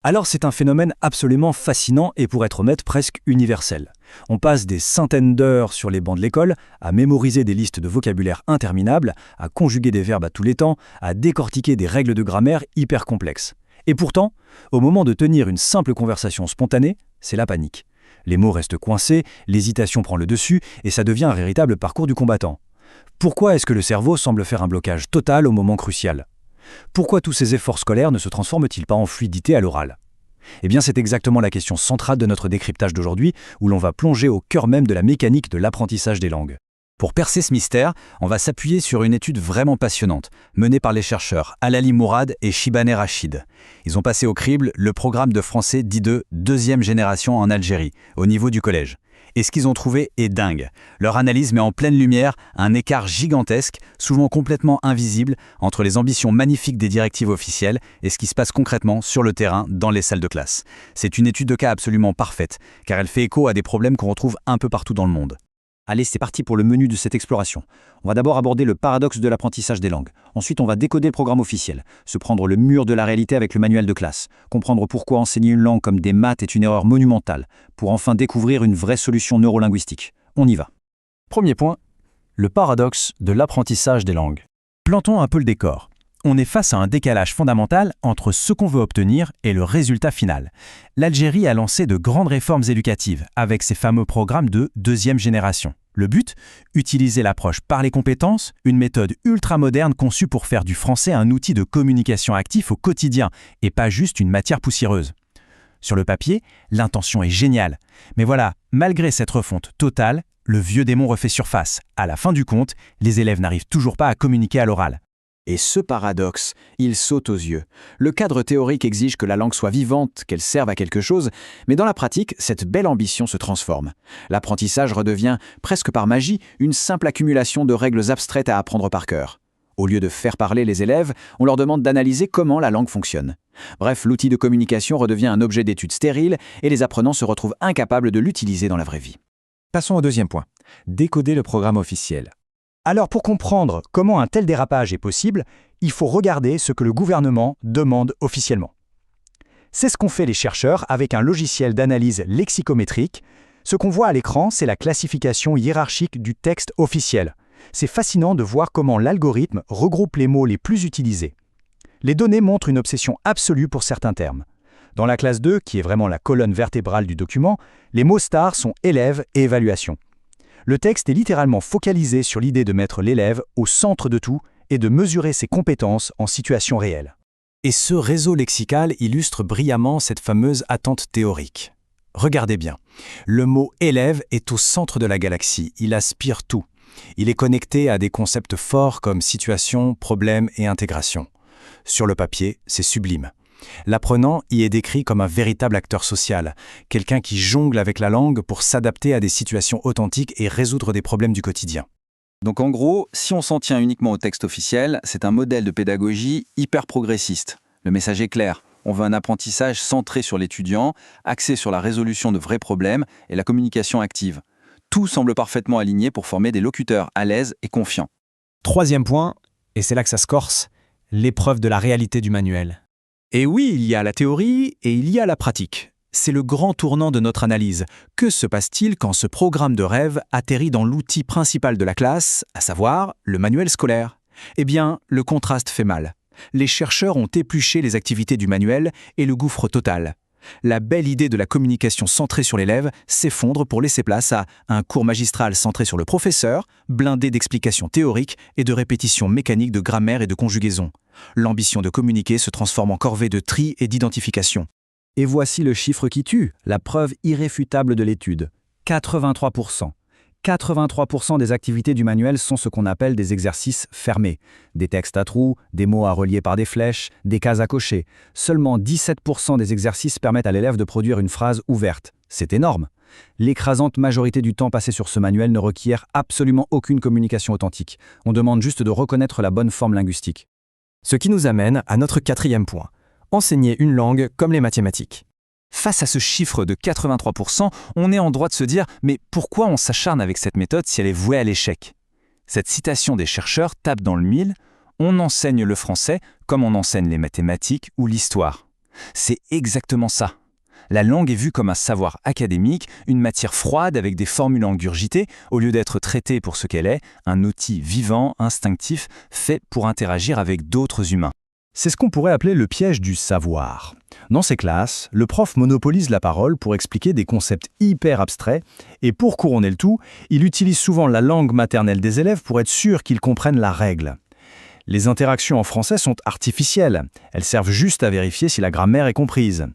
Alors c'est un phénomène absolument fascinant et pour être honnête presque universel. On passe des centaines d'heures sur les bancs de l'école à mémoriser des listes de vocabulaire interminables, à conjuguer des verbes à tous les temps, à décortiquer des règles de grammaire hyper complexes. Et pourtant, au moment de tenir une simple conversation spontanée, c'est la panique. Les mots restent coincés, l'hésitation prend le dessus et ça devient un véritable parcours du combattant. Pourquoi est-ce que le cerveau semble faire un blocage total au moment crucial ? Pourquoi tous ces efforts scolaires ne se transforment-ils pas en fluidité à l'oral ? Eh bien, c'est exactement la question centrale de notre décryptage d'aujourd'hui, où l'on va plonger au cœur même de la mécanique de l'apprentissage des langues. Pour percer ce mystère, on va s'appuyer sur une étude vraiment passionnante, menée par les chercheurs Alali Mourad et Shibane Rachid. Ils ont passé au crible le programme de français dit de deuxième génération en Algérie, au niveau du collège. Et ce qu'ils ont trouvé est dingue. Leur analyse met en pleine lumière un écart gigantesque, souvent complètement invisible, entre les ambitions magnifiques des directives officielles et ce qui se passe concrètement sur le terrain dans les salles de classe. C'est une étude de cas absolument parfaite, car elle fait écho à des problèmes qu'on retrouve un peu partout dans le monde. Allez, c'est parti pour le menu de cette exploration. On va d'abord aborder le paradoxe de l'apprentissage des langues. Ensuite, on va décoder le programme officiel, se prendre le mur de la réalité avec le manuel de classe, comprendre pourquoi enseigner une langue comme des maths est une erreur monumentale, pour enfin découvrir une vraie solution neurolinguistique. On y va. Premier point, le paradoxe de l'apprentissage des langues. Plantons un peu le décor. On est face à un décalage fondamental entre ce qu'on veut obtenir et le résultat final. L'Algérie a lancé de grandes réformes éducatives avec ses fameux programmes de deuxième génération. Le but ? Utiliser l'approche par les compétences, une méthode ultra-moderne conçue pour faire du français un outil de communication actif au quotidien et pas juste une matière poussiéreuse. Sur le papier, l'intention est géniale. Mais voilà, malgré cette refonte totale, le vieux démon refait surface. À la fin du compte, les élèves n'arrivent toujours pas à communiquer à l'oral. Et ce paradoxe, il saute aux yeux. Le cadre théorique exige que la langue soit vivante, qu'elle serve à quelque chose, mais dans la pratique, cette belle ambition se transforme. L'apprentissage redevient, presque par magie, une simple accumulation de règles abstraites à apprendre par cœur. Au lieu de faire parler les élèves, on leur demande d'analyser comment la langue fonctionne. Bref, l'outil de communication redevient un objet d'étude stérile et les apprenants se retrouvent incapables de l'utiliser dans la vraie vie. Passons au deuxième point, décoder le programme officiel. Alors pour comprendre comment un tel dérapage est possible, il faut regarder ce que le gouvernement demande officiellement. C'est ce qu'ont fait les chercheurs avec un logiciel d'analyse lexicométrique. Ce qu'on voit à l'écran, c'est la classification hiérarchique du texte officiel. C'est fascinant de voir comment l'algorithme regroupe les mots les plus utilisés. Les données montrent une obsession absolue pour certains termes. Dans la classe 2, qui est vraiment la colonne vertébrale du document, les mots stars sont élèves et évaluation. Le texte est littéralement focalisé sur l'idée de mettre l'élève au centre de tout et de mesurer ses compétences en situation réelle. Et ce réseau lexical illustre brillamment cette fameuse attente théorique. Regardez bien, le mot « élève » est au centre de la galaxie, il aspire tout. Il est connecté à des concepts forts comme situation, problème et intégration. Sur le papier, c'est sublime. L'apprenant y est décrit comme un véritable acteur social, quelqu'un qui jongle avec la langue pour s'adapter à des situations authentiques et résoudre des problèmes du quotidien. Donc en gros, si on s'en tient uniquement au texte officiel, c'est un modèle de pédagogie hyper progressiste. Le message est clair, on veut un apprentissage centré sur l'étudiant, axé sur la résolution de vrais problèmes et la communication active. Tout semble parfaitement aligné pour former des locuteurs à l'aise et confiants. Troisième point, et c'est là que ça se corse, l'épreuve de la réalité du manuel. Et oui, il y a la théorie et il y a la pratique. C'est le grand tournant de notre analyse. Que se passe-t-il quand ce programme de rêve atterrit dans l'outil principal de la classe, à savoir le manuel scolaire ? Eh bien, le contraste fait mal. Les chercheurs ont épluché les activités du manuel et le gouffre total. La belle idée de la communication centrée sur l'élève s'effondre pour laisser place à un cours magistral centré sur le professeur, blindé d'explications théoriques et de répétitions mécaniques de grammaire et de conjugaison. L'ambition de communiquer se transforme en corvée de tri et d'identification. Et voici le chiffre qui tue, la preuve irréfutable de l'étude. 83%. 83% des activités du manuel sont ce qu'on appelle des exercices fermés. Des textes à trous, des mots à relier par des flèches, des cases à cocher. Seulement 17% des exercices permettent à l'élève de produire une phrase ouverte. C'est énorme. L'écrasante majorité du temps passé sur ce manuel ne requiert absolument aucune communication authentique. On demande juste de reconnaître la bonne forme linguistique. Ce qui nous amène à notre quatrième point. Enseigner une langue comme les mathématiques. Face à ce chiffre de 83%, on est en droit de se dire « Mais pourquoi on s'acharne avec cette méthode si elle est vouée à l'échec ?» Cette citation des chercheurs tape dans le mille, on enseigne le français comme on enseigne les mathématiques ou l'histoire. C'est exactement ça. La langue est vue comme un savoir académique, une matière froide avec des formules ingurgitées, au lieu d'être traitée pour ce qu'elle est, un outil vivant, instinctif, fait pour interagir avec d'autres humains. C'est ce qu'on pourrait appeler le piège du savoir. Dans ces classes, le prof monopolise la parole pour expliquer des concepts hyper abstraits, et pour couronner le tout, il utilise souvent la langue maternelle des élèves pour être sûr qu'ils comprennent la règle. Les interactions en français sont artificielles, elles servent juste à vérifier si la grammaire est comprise.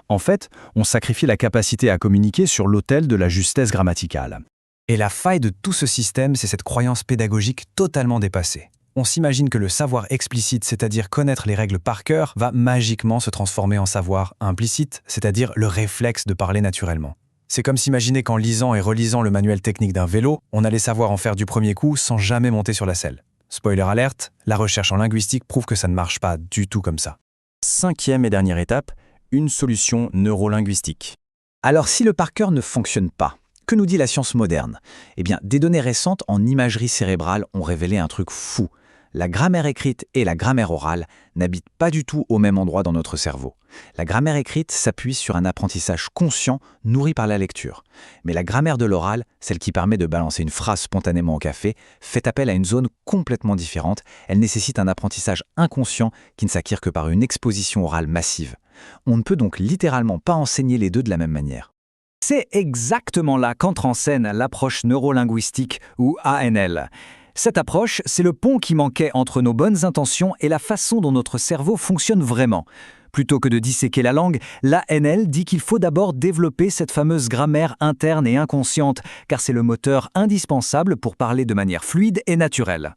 En fait, on sacrifie la capacité à communiquer sur l'autel de la justesse grammaticale. Et la faille de tout ce système, c'est cette croyance pédagogique totalement dépassée. On s'imagine que le savoir explicite, c'est-à-dire connaître les règles par cœur, va magiquement se transformer en savoir implicite, c'est-à-dire le réflexe de parler naturellement. C'est comme s'imaginer qu'en lisant et relisant le manuel technique d'un vélo, on allait savoir en faire du premier coup sans jamais monter sur la selle. Spoiler alerte, la recherche en linguistique prouve que ça ne marche pas du tout comme ça. 5e et dernière étape, une solution neurolinguistique. Alors si le par cœur ne fonctionne pas, que nous dit la science moderne? Eh bien, des données récentes en imagerie cérébrale ont révélé un truc fou. La grammaire écrite et la grammaire orale n'habitent pas du tout au même endroit dans notre cerveau. La grammaire écrite s'appuie sur un apprentissage conscient nourri par la lecture. Mais la grammaire de l'oral, celle qui permet de balancer une phrase spontanément au café, fait appel à une zone complètement différente. Elle nécessite un apprentissage inconscient qui ne s'acquiert que par une exposition orale massive. On ne peut donc littéralement pas enseigner les deux de la même manière. C'est exactement là qu'entre en scène l'approche neurolinguistique ou ANL. Cette approche, c'est le pont qui manquait entre nos bonnes intentions et la façon dont notre cerveau fonctionne vraiment. Plutôt que de disséquer la langue, l'ANL dit qu'il faut d'abord développer cette fameuse grammaire interne et inconsciente, car c'est le moteur indispensable pour parler de manière fluide et naturelle.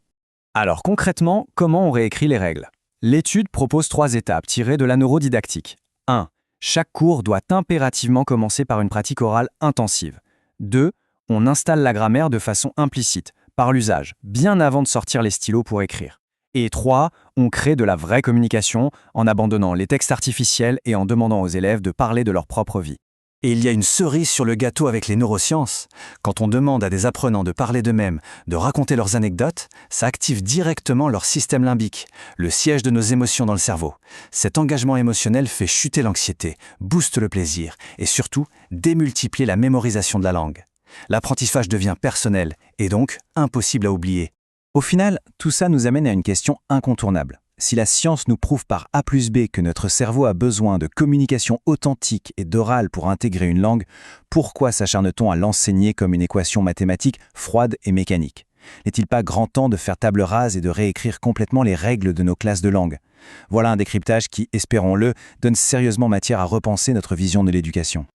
Alors concrètement, comment on réécrit les règles? L'étude propose 3 étapes tirées de la neurodidactique. 1. Chaque cours doit impérativement commencer par une pratique orale intensive. 2. On installe la grammaire de façon implicite, par l'usage, bien avant de sortir les stylos pour écrire. Et 3. On crée de la vraie communication en abandonnant les textes artificiels et en demandant aux élèves de parler de leur propre vie. Et il y a une cerise sur le gâteau avec les neurosciences. Quand on demande à des apprenants de parler d'eux-mêmes, de raconter leurs anecdotes, ça active directement leur système limbique, le siège de nos émotions dans le cerveau. Cet engagement émotionnel fait chuter l'anxiété, booste le plaisir et surtout démultiplie la mémorisation de la langue. L'apprentissage devient personnel et donc impossible à oublier. Au final, tout ça nous amène à une question incontournable. Si la science nous prouve par A plus B que notre cerveau a besoin de communication authentique et d'oral pour intégrer une langue, pourquoi s'acharne-t-on à l'enseigner comme une équation mathématique froide et mécanique? N'est-il pas grand temps de faire table rase et de réécrire complètement les règles de nos classes de langue? Voilà un décryptage qui, espérons-le, donne sérieusement matière à repenser notre vision de l'éducation.